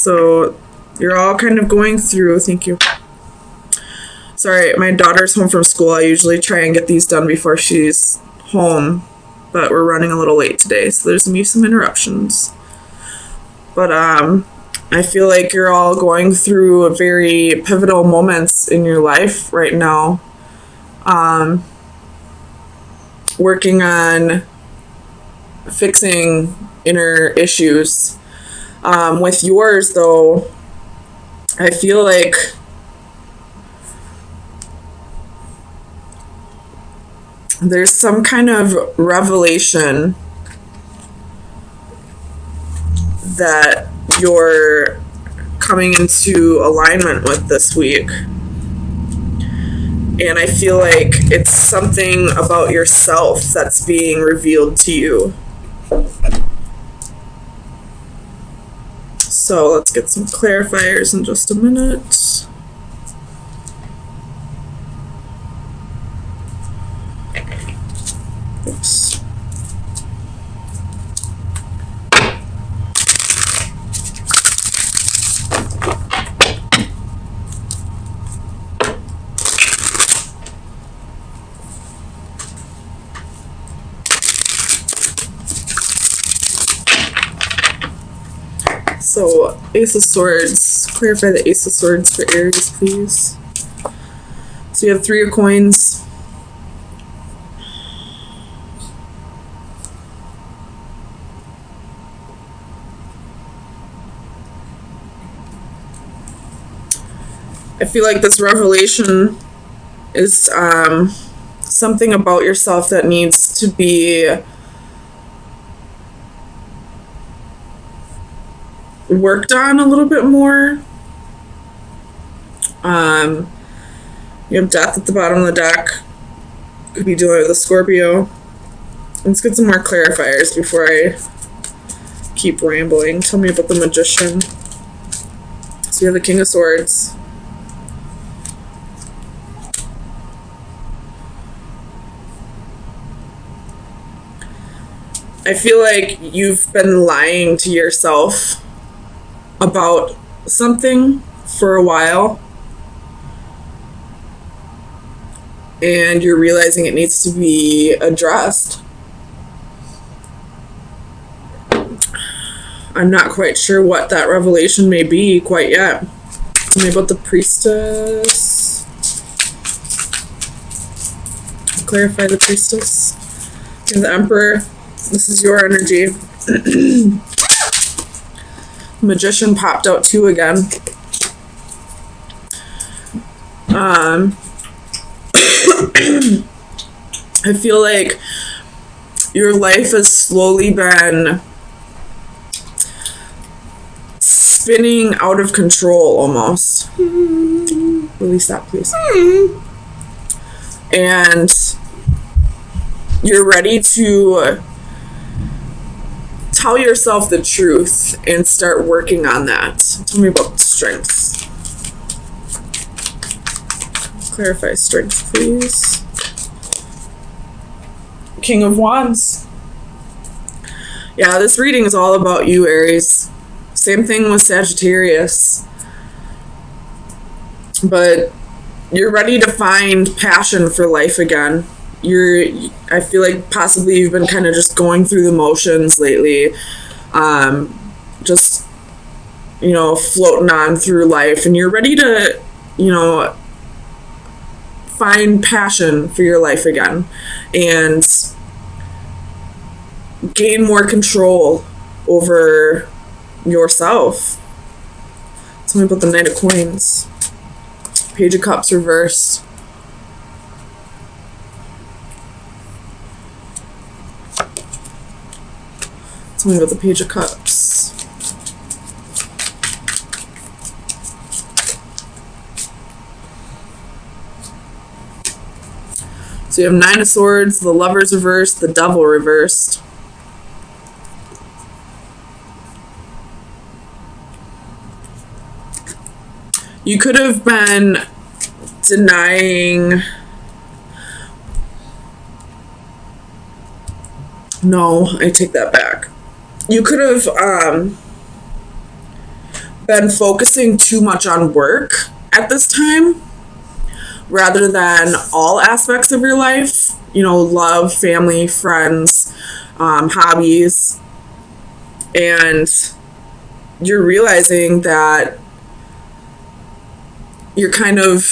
So you're all kind of going through, thank you. Sorry, my daughter's home from school. I usually try and get these done before she's home, but we're running a little late today, so there's going to be some interruptions. But I feel like you're all going through very pivotal moments in your life right now. Working on fixing inner issues. With yours, though, I feel like there's some kind of revelation that you're coming into alignment with this week. And I feel like it's something about yourself that's being revealed to you. So let's get some clarifiers in just a minute. Oops. So, Ace of Swords. Clarify the Ace of Swords for Aries, please. So you have 3 of Coins. I feel like this revelation is something about yourself that needs to be worked on a little bit more. You have Death at the bottom of the deck. Could be dealing with a Scorpio. Let's get some more clarifiers before I keep rambling. Tell me about the Magician. So you have the King of Swords. I feel like you've been lying to yourself about something for a while, and you're realizing it needs to be addressed. I'm not quite sure what that revelation may be quite yet. Tell me about the Priestess. Clarify the Priestess. And the Emperor. This is your energy. Magician popped out too again. I feel like your life has slowly been spinning out of control almost. Release that, please. And you're ready to tell yourself the truth and start working on that. Tell me about strengths. Clarify strengths, please. King of Wands. Yeah, this reading is all about you, Aries. Same thing with Sagittarius. But you're ready to find passion for life again. I feel like possibly you've been kind of just going through the motions lately. Just, floating on through life. And you're ready to, find passion for your life again. And gain more control over yourself. Tell me about the Knight of Coins. Page of Cups reversed. Tell me about the Page of Cups. So you have 9 of Swords, the Lovers reversed, the Devil reversed. You could have been denying... No, I take that back. You could have been focusing too much on work at this time rather than all aspects of your life, you know, love, family, friends, hobbies. And you're realizing that you're kind of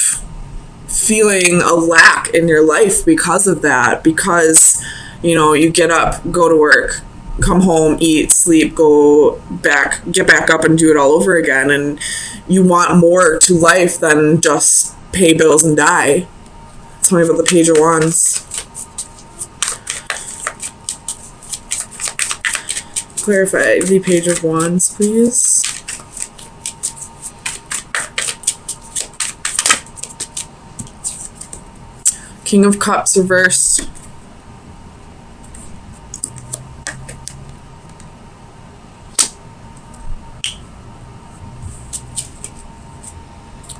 feeling a lack in your life because of that, because, you know, you get up, go to work, come home, eat, sleep, get back up and do it all over again. And you want more to life than just pay bills and die. Tell me about the Page of Wands. Clarify the Page of Wands, please. King of Cups reversed.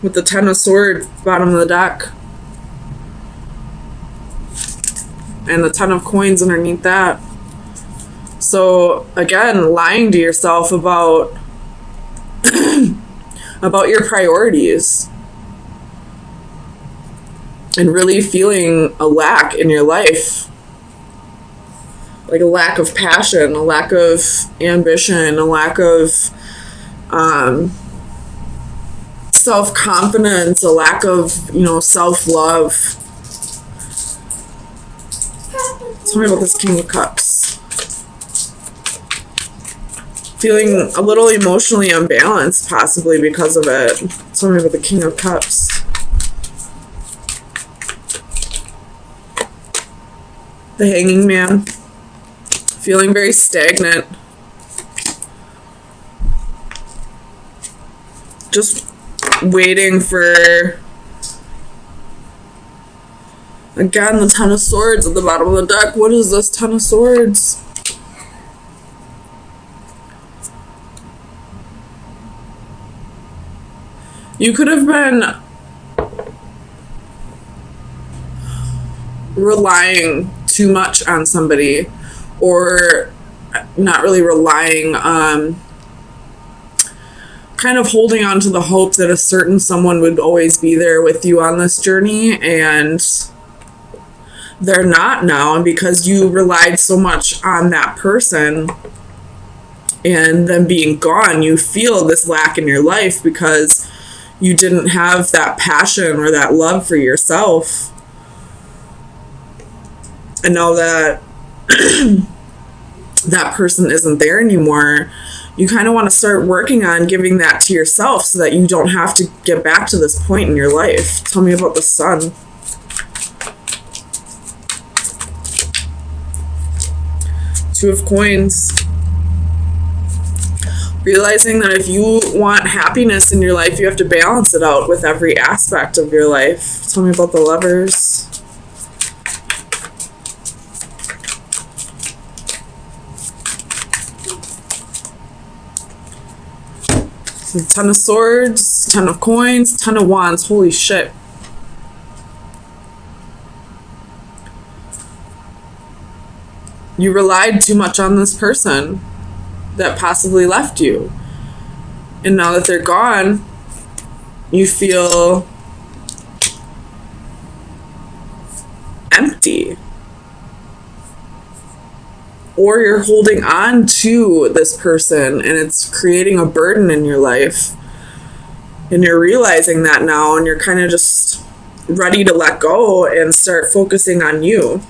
With the Ten of Swords, bottom of the deck. And the Ten of Coins underneath that. So, again, lying to yourself about about your priorities. And really feeling a lack in your life. Like a lack of passion, a lack of ambition, a lack of self-confidence, a lack of, you know, self-love. Tell me about this King of Cups. Feeling a little emotionally unbalanced, possibly because of it. Tell me about the King of Cups. The Hanging Man. Feeling very stagnant. Just waiting for, again, the Ten of Swords at the bottom of the deck. What is this Ten of Swords? You could have been relying too much on somebody, or not really relying, kind of holding on to the hope that a certain someone would always be there with you on this journey, and they're not now. And because you relied so much on that person and them being gone, you feel this lack in your life because you didn't have that passion or that love for yourself. And now that that person isn't there anymore, you kind of want to start working on giving that to yourself so that you don't have to get back to this point in your life. Tell me about the Sun. Two of Coins. Realizing that if you want happiness in your life, you have to balance it out with every aspect of your life. Tell me about the Lovers. Ten of Swords, Ten of Coins, Ten of Wands. Holy shit. You relied too much on this person that possibly left you. And now that they're gone, you feel empty. Or you're holding on to this person and it's creating a burden in your life. And you're realizing that now, and you're kind of just ready to let go and start focusing on you.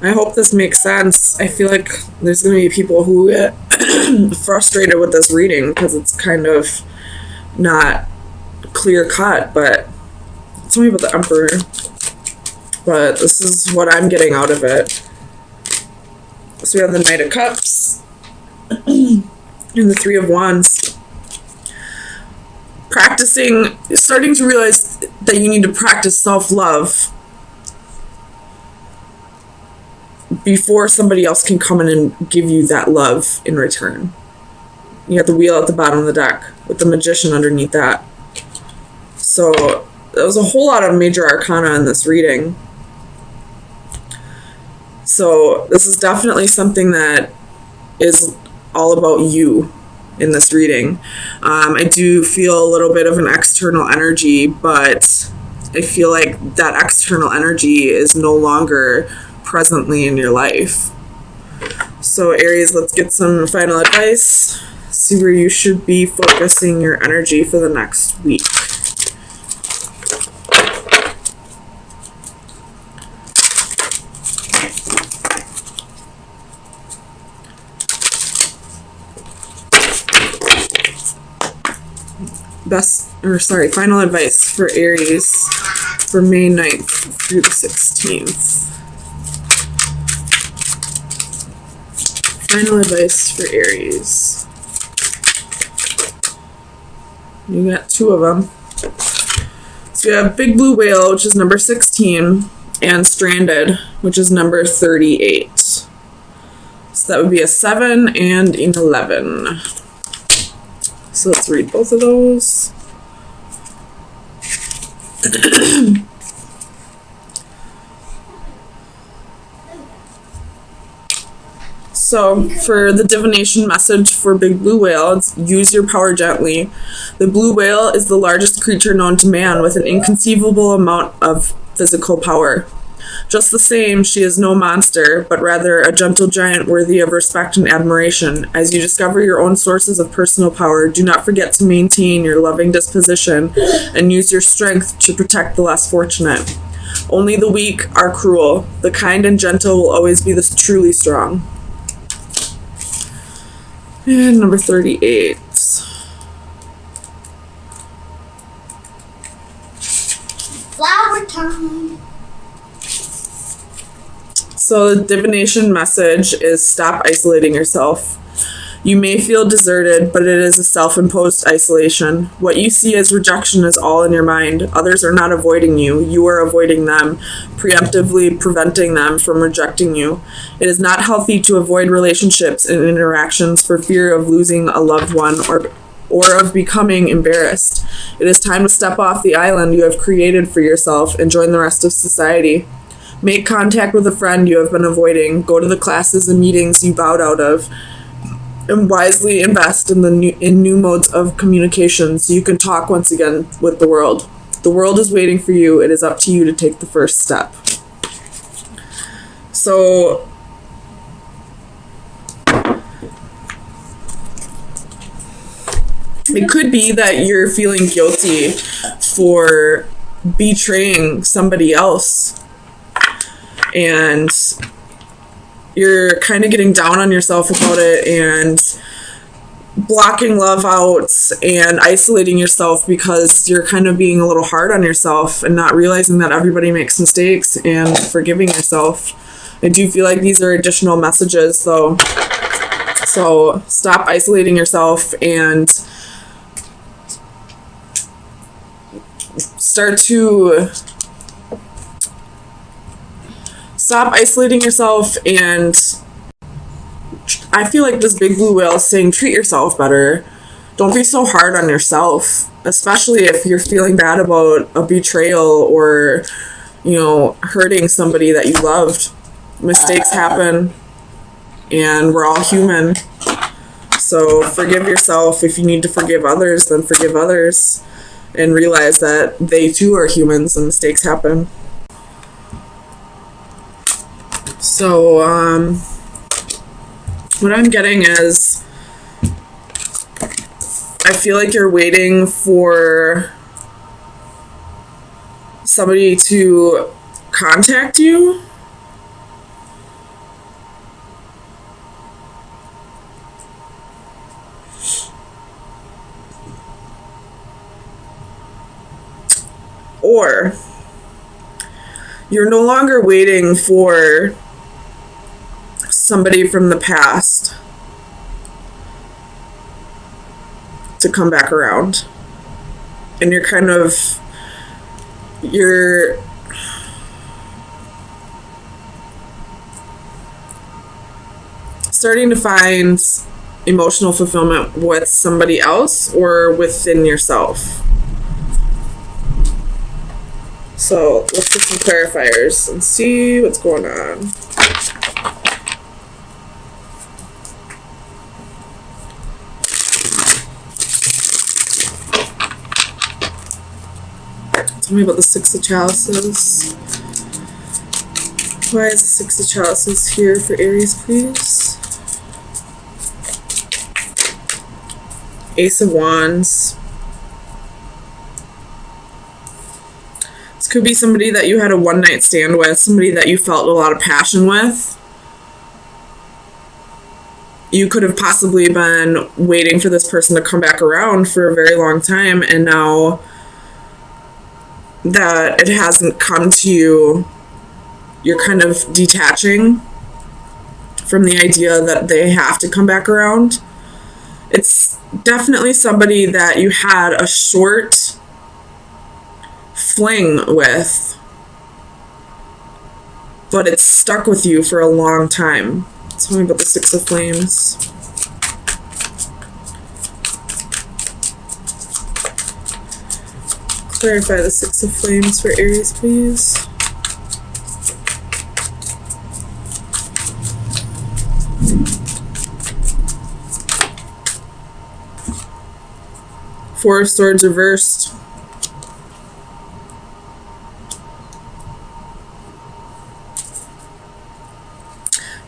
I hope this makes sense. I feel like there's going to be people who get frustrated with this reading because it's kind of not clear cut, but tell me about the Emperor. But this is what I'm getting out of it. So we have the Knight of Cups and the Three of Wands. Starting to realize that you need to practice self-love before somebody else can come in and give you that love in return. You got the Wheel at the bottom of the deck with the Magician underneath that. So there was a whole lot of major arcana in this reading. So this is definitely something that is all about you in this reading. I do feel a little bit of an external energy, but I feel like that external energy is no longer presently in your life. So Aries, let's get some final advice. See where you should be focusing your energy for the next week. Final advice for Aries for May 9th through the 16th. Final advice for Aries. You got two of them. So you have Big Blue Whale, which is number 16, and Stranded, which is number 38. So that would be a 7 and an 11. So let's read both of those. So for the divination message for Big Blue Whale, it's use your power gently. The blue whale is the largest creature known to man with an inconceivable amount of physical power. Just the same, she is no monster, but rather a gentle giant worthy of respect and admiration. As you discover your own sources of personal power, do not forget to maintain your loving disposition and use your strength to protect the less fortunate. Only the weak are cruel. The kind and gentle will always be the truly strong. And number 38. Flower time. So the divination message is stop isolating yourself. You may feel deserted, but it is a self-imposed isolation. What you see as rejection is all in your mind. Others are not avoiding you. You are avoiding them, preemptively preventing them from rejecting you. It is not healthy to avoid relationships and interactions for fear of losing a loved one or of becoming embarrassed. It is time to step off the island you have created for yourself and join the rest of society. Make contact with a friend you have been avoiding. Go to the classes and meetings you bowed out of. And wisely invest in new modes of communication so you can talk once again with the world. The world is waiting for you. It is up to you to take the first step. So it could be that you're feeling guilty for betraying somebody else, and you're kind of getting down on yourself about it and blocking love out and isolating yourself because you're kind of being a little hard on yourself and not realizing that everybody makes mistakes and forgiving yourself. I do feel like these are additional messages though. So stop isolating yourself and stop isolating yourself. And I feel like this Big Blue Whale is saying treat yourself better. Don't be so hard on yourself, especially if you're feeling bad about a betrayal or, hurting somebody that you loved. Mistakes happen and we're all human. So forgive yourself. If you need to forgive others, then forgive others and realize that they too are humans and mistakes happen. So, what I'm getting is, I feel like you're waiting for somebody to contact you. Or you're no longer waiting for somebody from the past to come back around, and you're starting to find emotional fulfillment with somebody else or within yourself. So let's get some clarifiers and see what's going on. Tell me about the Six of Chalices. Why is the Six of Chalices here for Aries, please? Ace of Wands. This could be somebody that you had a one-night stand with, somebody that you felt a lot of passion with. You could have possibly been waiting for this person to come back around for a very long time, and now that it hasn't come to you, you're kind of detaching from the idea that they have to come back around. It's definitely somebody that you had a short fling with, but it's stuck with you for a long time. Tell me about the Six of Flames. Clarify the Six of Flames for Aries, please. Four of Swords reversed.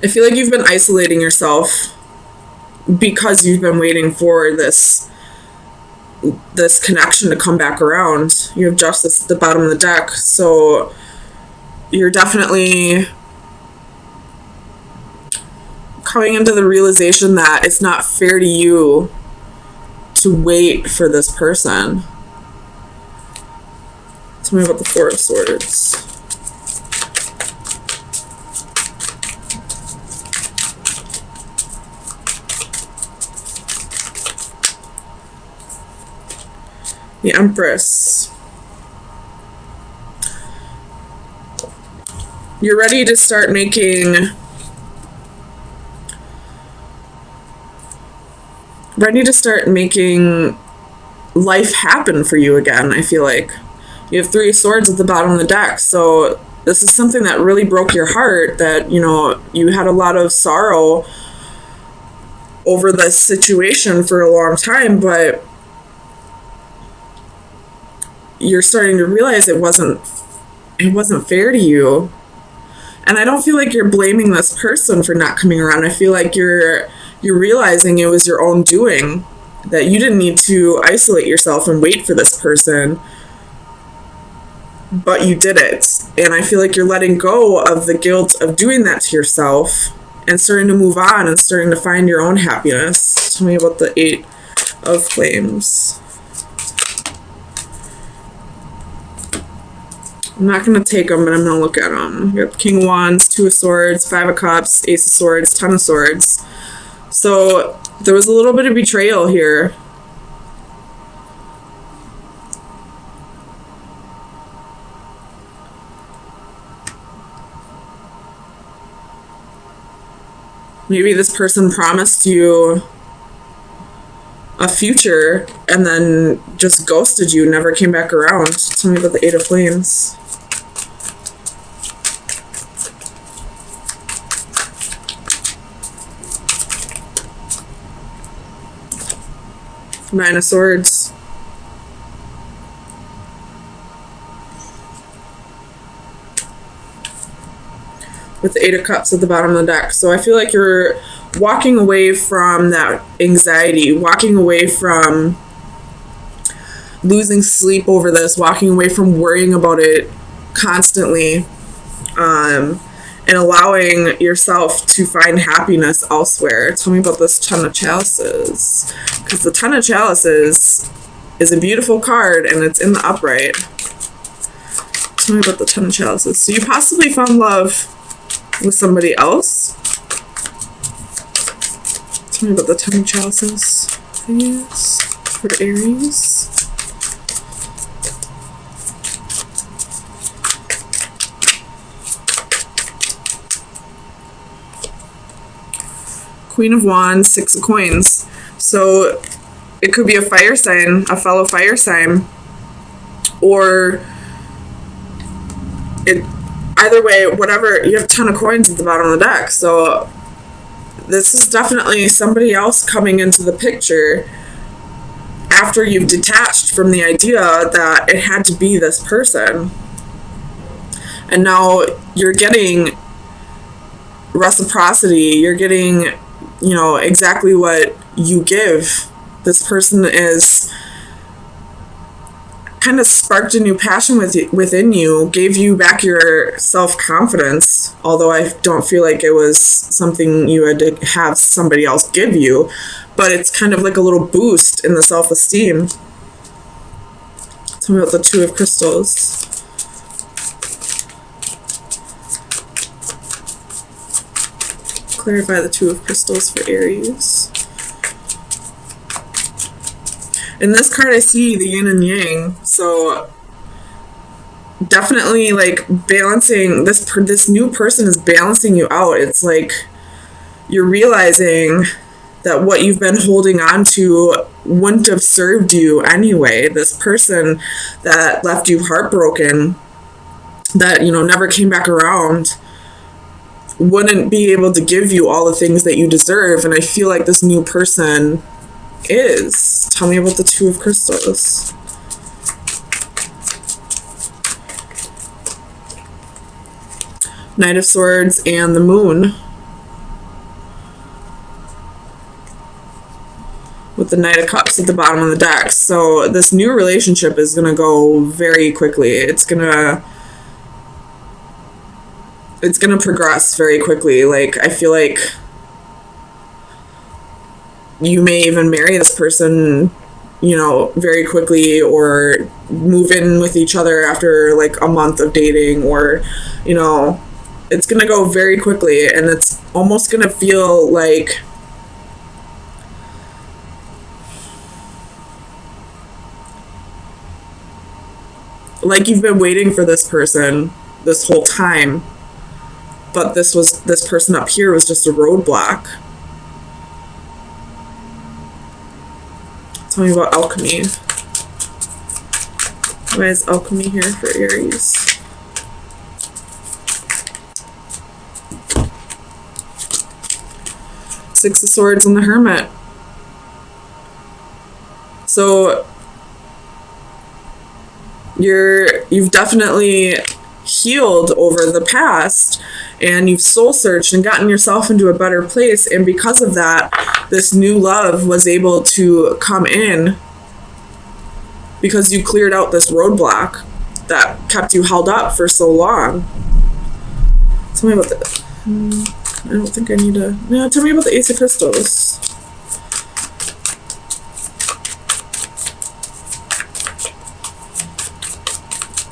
I feel like you've been isolating yourself because you've been waiting for this connection to come back around. You have Justice at the bottom of the deck, so you're definitely coming into the realization that it's not fair to you to wait for this person. Tell me about the Four of Swords. The Empress. You're ready to start making life happen for you again, I feel like. You have Three of Swords at the bottom of the deck, so this is something that really broke your heart, that, you know, you had a lot of sorrow over this situation for a long time, but you're starting to realize it wasn't fair to you. And I don't feel like you're blaming this person for not coming around. I feel like you're realizing it was your own doing, that you didn't need to isolate yourself and wait for this person, but you did it. And I feel like you're letting go of the guilt of doing that to yourself and starting to move on and starting to find your own happiness. Tell me about the Eight of Flames. I'm not going to take them, but I'm going to look at them. We have King of Wands, Two of Swords, Five of Cups, Ace of Swords, Ten of Swords. So there was a little bit of betrayal here. Maybe this person promised you a future and then just ghosted you, never came back around. Tell me about the Eight of Flames. Nine of Swords. With the Eight of Cups at the bottom of the deck. So I feel like you're walking away from that anxiety, walking away from losing sleep over this, walking away from worrying about it constantly, and allowing yourself to find happiness elsewhere. Tell me about this Ten of Chalices, because the Ten of Chalices is a beautiful card and it's in the upright. Tell me about the Ten of Chalices. So you possibly found love with somebody else. Tell me about the Ten of Chalices, please, for Aries. Queen of Wands, Six of Coins. So it could be a fire sign, a fellow fire sign, or either way, whatever, you have 10 of coins at the bottom of the deck. So this is definitely somebody else coming into the picture after you've detached from the idea that it had to be this person. And now you're getting reciprocity. You're getting, exactly what you give. This person is kind of sparked a new passion within you, gave you back your self-confidence, although I don't feel like it was something you had to have somebody else give you, but it's kind of like a little boost in the self-esteem. Tell me about the Two of Crystals. Clarify the Two of Crystals for Aries. In this card, I see the yin and yang, so definitely like balancing this new person is balancing you out. It's like you're realizing that what you've been holding on to wouldn't have served you anyway. This person that left you heartbroken, that never came back around, wouldn't be able to give you all the things that you deserve. And I feel like this new person is. Tell me about the Two of Crystals. Knight of Swords and the Moon. With the Knight of Cups at the bottom of the deck. So this new relationship is going to go very quickly. It's going to progress very quickly. Like, I feel like you may even marry this person, very quickly, or move in with each other after like a month of dating, or, it's going to go very quickly, and it's almost going to feel like you've been waiting for this person this whole time, but this person up here was just a roadblock. Tell me about alchemy. Why is alchemy here for Aries? Six of Swords and the Hermit. So you've definitely healed over the past, and you've soul searched and gotten yourself into a better place, and because of that, this new love was able to come in because you cleared out this roadblock that kept you held up for so long. Tell me about the I don't think I need to. No, tell me about the Ace of Crystals.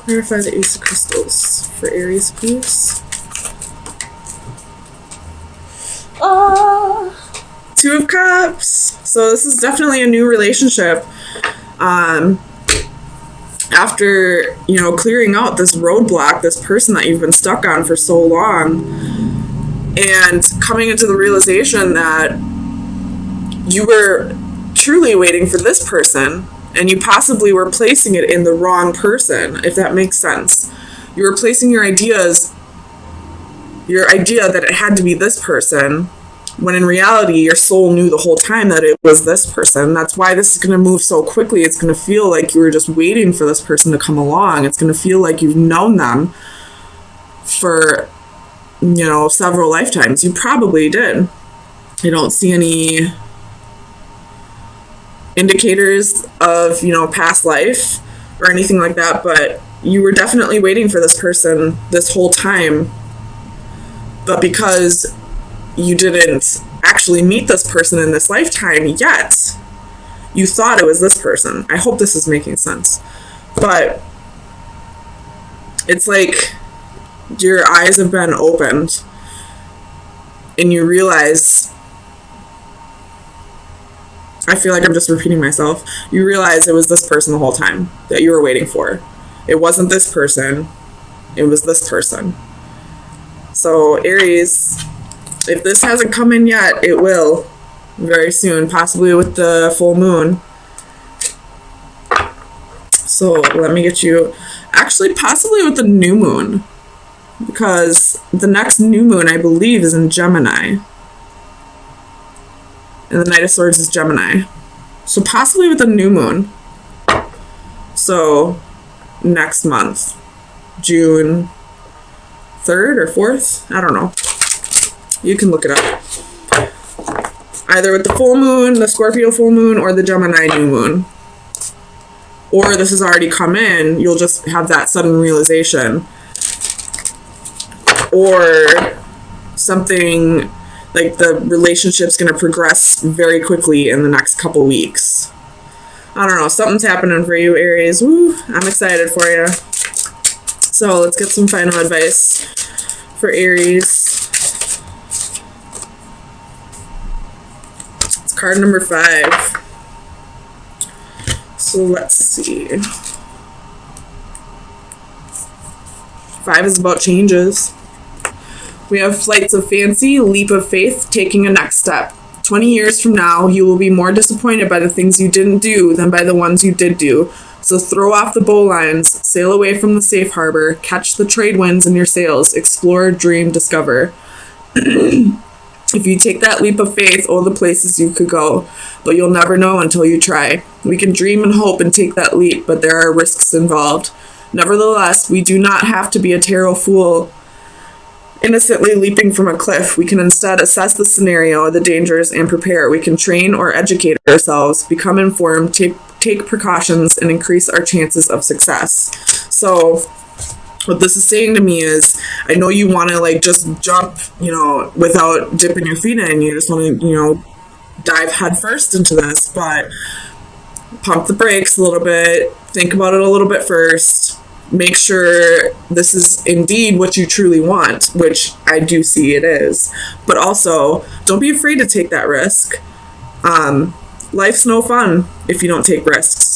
Clarify the Ace of Crystals for Aries, please. Two of Cups. So this is definitely a new relationship. After, clearing out this roadblock, this person that you've been stuck on for so long, and coming into the realization that you were truly waiting for this person, and you possibly were placing it in the wrong person, if that makes sense. You were placing your idea that it had to be this person, when in reality, your soul knew the whole time that it was this person. That's why this is going to move so quickly. It's going to feel like you were just waiting for this person to come along. It's going to feel like you've known them for, several lifetimes. You probably did. I don't see any indicators of, past life or anything like that, but you were definitely waiting for this person this whole time. But because you didn't actually meet this person in this lifetime yet, you thought it was this person. I hope this is making sense. But it's like your eyes have been opened and you realize, I feel like I'm just repeating myself, you realize it was this person the whole time that you were waiting for. It wasn't this person, it was this person. So Aries, if this hasn't come in yet, it will very soon, possibly with the full moon. So let me get you, actually possibly with the new moon, because the next new moon, I believe, is in Gemini. And the Knight of Swords is Gemini. So possibly with a new moon. So next month, June 3rd or 4th. I don't know. You can look it up. Either with the full moon, the Scorpio full moon, or the Gemini new moon. Or this has already come in, you'll just have that sudden realization. Or something like the relationship's going to progress very quickly in the next couple weeks. I don't know, something's happening for you, Aries. Woo, I'm excited for you. So let's get some final advice for Aries. It's card number 5. So let's see. 5 is about changes. We have flights of fancy, leap of faith, taking a next step. 20 years from now, you will be more disappointed by the things you didn't do than by the ones you did do. So throw off the bowlines, sail away from the safe harbor, catch the trade winds in your sails, explore, dream, discover. If you take that leap of faith, all the places you could go, but you'll never know until you try. We can dream and hope and take that leap, but there are risks involved. Nevertheless, we do not have to be a tarot fool innocently leaping from a cliff. We can instead assess the scenario, the dangers, and prepare. We can train or educate ourselves, become informed, take precautions, and increase our chances of success. So what this is saying to me is, I know you want to like just jump, without dipping your feet in. You just want to, dive head first into this, but pump the brakes a little bit. Think about it a little bit first. Make sure this is indeed what you truly want, which I do see it is. But also, don't be afraid to take that risk. Life's no fun if you don't take risks.